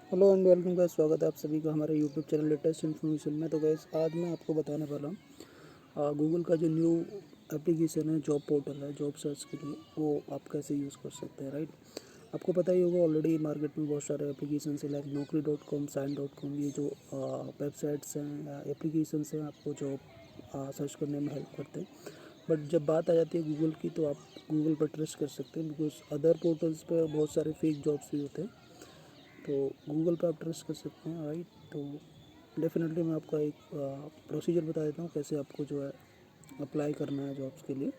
Hello and welcome guys, स्वागत है आप सभी का हमारे यूट्यूब चैनल लेटेस्ट इन्फॉर्मेशन में। तो गाइस आज मैं आपको बताने वाला हूँ गूगल का जो न्यू एप्लीकेशन है, जॉब पोर्टल है जॉब सर्च के लिए, वो आप कैसे यूज़ कर सकते हैं। राइट, आपको पता ही होगा ऑलरेडी मार्केट में बहुत सारे एप्लीकेशन है लाइक नौकरी.com, साइन.com, ये जो वेबसाइट्स हैं या एप्लीकेशन हैं आपको जॉब सर्च करने में हेल्प करते हैं। बट जब बात आ जाती है गूगल की, तो आप गूगल पर ट्रस्ट कर सकते हैं बिकॉज अदर पोर्टल्स पर बहुत सारे फेक जॉब्स भी होते हैं, तो गूगल पे आप ट्रस्ट कर सकते हैं। राइट, तो डेफिनेटली मैं आपका एक प्रोसीजर बता देता हूँ कैसे आपको जो है अप्लाई करना है जॉब्स के लिए।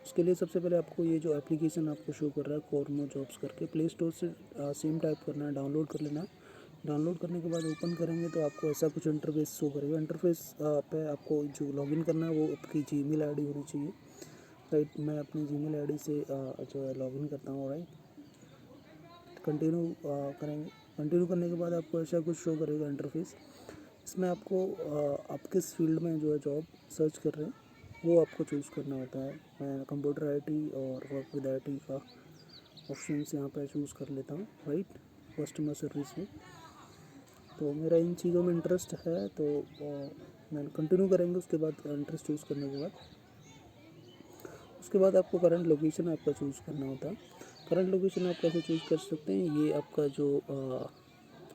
उसके लिए सबसे पहले आपको ये जो एप्लीकेशन आपको शो कर रहा है कोरमो जॉब्स करके, प्ले स्टोर से सेम टाइप करना है, डाउनलोड कर लेना है। डाउनलोड करने के बाद ओपन करेंगे तो आपको ऐसा कुछ इंटरफेस शो करेगा। इंटरफेस पे आपको जो लॉगिन करना है वो आपकी जीमेल आईडी होनी चाहिए। राइट, मैं अपनी जीमेल आईडी से जो है लॉगिन करता हूँ। राइट, कंटिन्यू करेंगे। कंटिन्यू करने के बाद आपको ऐसा कुछ शो करेगा इंटरफेस। इसमें आपको आप किस फील्ड में जो है जॉब सर्च कर रहे हैं वो आपको चूज़ करना होता है। मैं कंप्यूटर आईटी और वर्क विद आईटी का ऑप्शन यहाँ पे चूज़ कर लेता हूँ। राइट, कस्टमर सर्विस में तो मेरा इन चीज़ों में इंटरेस्ट है, तो मैं कंटिन्यू करेंगे। उसके बाद इंटरेस्ट चूज़ करने के बाद आपको करंट लोकेशन आपका चूज़ करना होता है। करंट लोकेशन आप कैसे चूज़ कर सकते हैं, ये आपका जो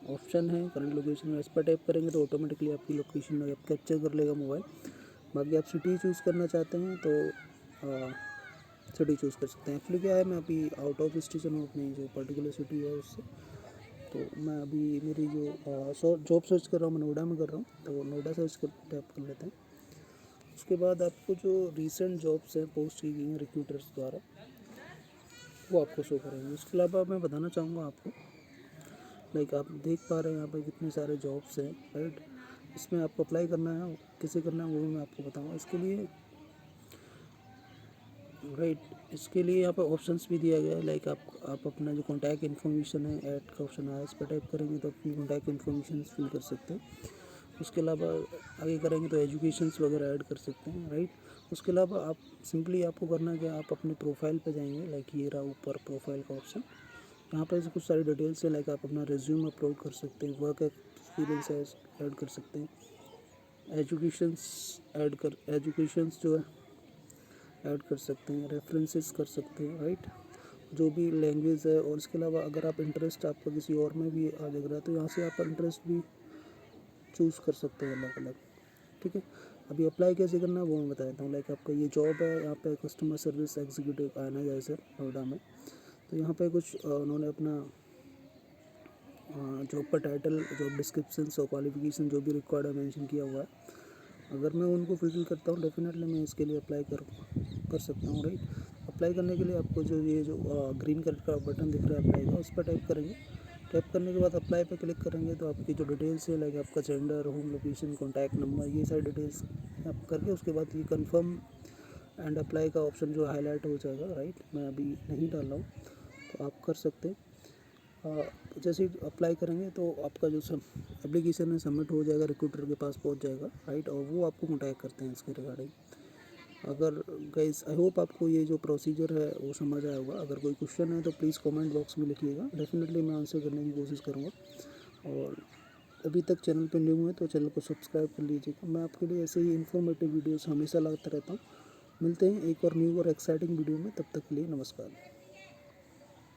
ऑप्शन है करंट लोकेशन में, इस पर टाइप करेंगे तो ऑटोमेटिकली आपकी लोकेशन आप कैप्चर कर लेगा मोबाइल। बाकी आप सिटी चूज़ करना चाहते हैं तो सिटी चूज़ कर सकते हैं। एक्चुअली क्या है, मैं अभी आउट ऑफ स्टेशन हूँ अपनी जो पर्टिकुलर सिटी है उससे, तो मैं अभी मेरी जो जॉब सर्च कर रहा हूँ मैं नोएडा में कर रहा हूँ, तो नोएडा सर्च कर टाइप कर लेते हैं। उसके बाद आपको जो रिसेंट जॉब्स हैं पोस्ट की गई हैं रिक्रूटर्स द्वारा, वो आपको शो करेंगे। उसके अलावा मैं बताना चाहूँगा आपको, लाइक आप देख पा रहे हैं यहाँ पर कितने सारे जॉब्स हैं। राइट, इसमें आपको अप्लाई करना है, कैसे करना है वो भी मैं आपको बताऊँगा इसके लिए। राइट, इसके लिए यहाँ पर ऑप्शंस भी दिया गया है, लाइक आप अपना जो कॉन्टैक्ट इन्फॉर्मेशन है, ऐड का ऑप्शन आया, इस पर टाइप करेंगे तो अपनी कॉन्टैक्ट इन्फॉर्मेशन फिल कर सकते हैं। उसके अलावा आगे करेंगे तो एजुकेशंस वगैरह ऐड कर सकते हैं। राइट, उसके अलावा आप सिंपली आपको करना क्या, आप अपने प्रोफाइल पे जाएंगे, लाइक ये रहा ऊपर प्रोफाइल का ऑप्शन। यहाँ पर कुछ सारी डिटेल्स है, लाइक आप अपना रिज्यूम अपलोड कर सकते हैं, वर्क एक्सपीरियंस ऐड कर सकते हैं, एजुकेशंस जो है ऐड कर सकते हैं, रेफरेंसेस कर सकते हैं। राइट, जो भी लैंग्वेज है, और इसके अलावा अगर आप इंटरेस्ट आपका किसी और में भी आ जाएगा तो यहाँ से आप इंटरेस्ट भी चूज़ कर सकते हैं अलग अलग। ठीक है, अभी अप्लाई कैसे करना है वो मैं बता देता हूँ। लाइक आपका ये जॉब है, यहाँ पे कस्टमर सर्विस एग्जीक्यूटिव आना है सर नोएडा में। तो यहाँ पे कुछ उन्होंने अपना जॉब का टाइटल, जॉब डिस्क्रिप्शन और क्वालिफिकेशन जो भी रिक्वायर्ड है मेंशन किया हुआ है। अगर मैं उनको फिलफिल करता हूँ डेफिनेटली मैं इसके लिए अप्लाई कर सकता हूँ। राइट, अप्लाई करने के लिए आपको जो ये जो ग्रीन कलर का बटन दिख रहा है अप्लाई का, उस पर टाइप करेंगे। टाइप करने के बाद अप्लाई पे क्लिक करेंगे तो आपकी जो डिटेल्स है, लाइक आपका gender, home location, contact number, ये सारी डिटेल्स आप करके उसके बाद ये कंफर्म एंड अप्लाई का ऑप्शन जो हाईलाइट हो जाएगा। राइट, मैं अभी नहीं डाल रहा हूँ तो आप कर सकते हैं। जैसे ही अप्लाई करेंगे तो आपका जो सब एप्लीकेशन है सबमिट हो जाएगा, रिक्रूटर के पास पहुंच जाएगा। राइट, और वो आपको कॉन्टैक्ट करते हैं इसके रिगार्डिंग। अगर गाइस आई होप आपको ये जो प्रोसीजर है वो समझ आया होगा। अगर कोई क्वेश्चन है तो प्लीज़ कमेंट बॉक्स में लिखिएगा, डेफिनेटली मैं आंसर करने की कोशिश करूँगा। और अभी तक चैनल पर न्यू है तो चैनल को सब्सक्राइब कर लीजिएगा। मैं आपके लिए ऐसे ही इन्फॉर्मेटिव वीडियोस हमेशा लाता रहता हूँ। मिलते हैं एक और न्यू और एक्साइटिंग वीडियो में, तब तक के लिए नमस्कार।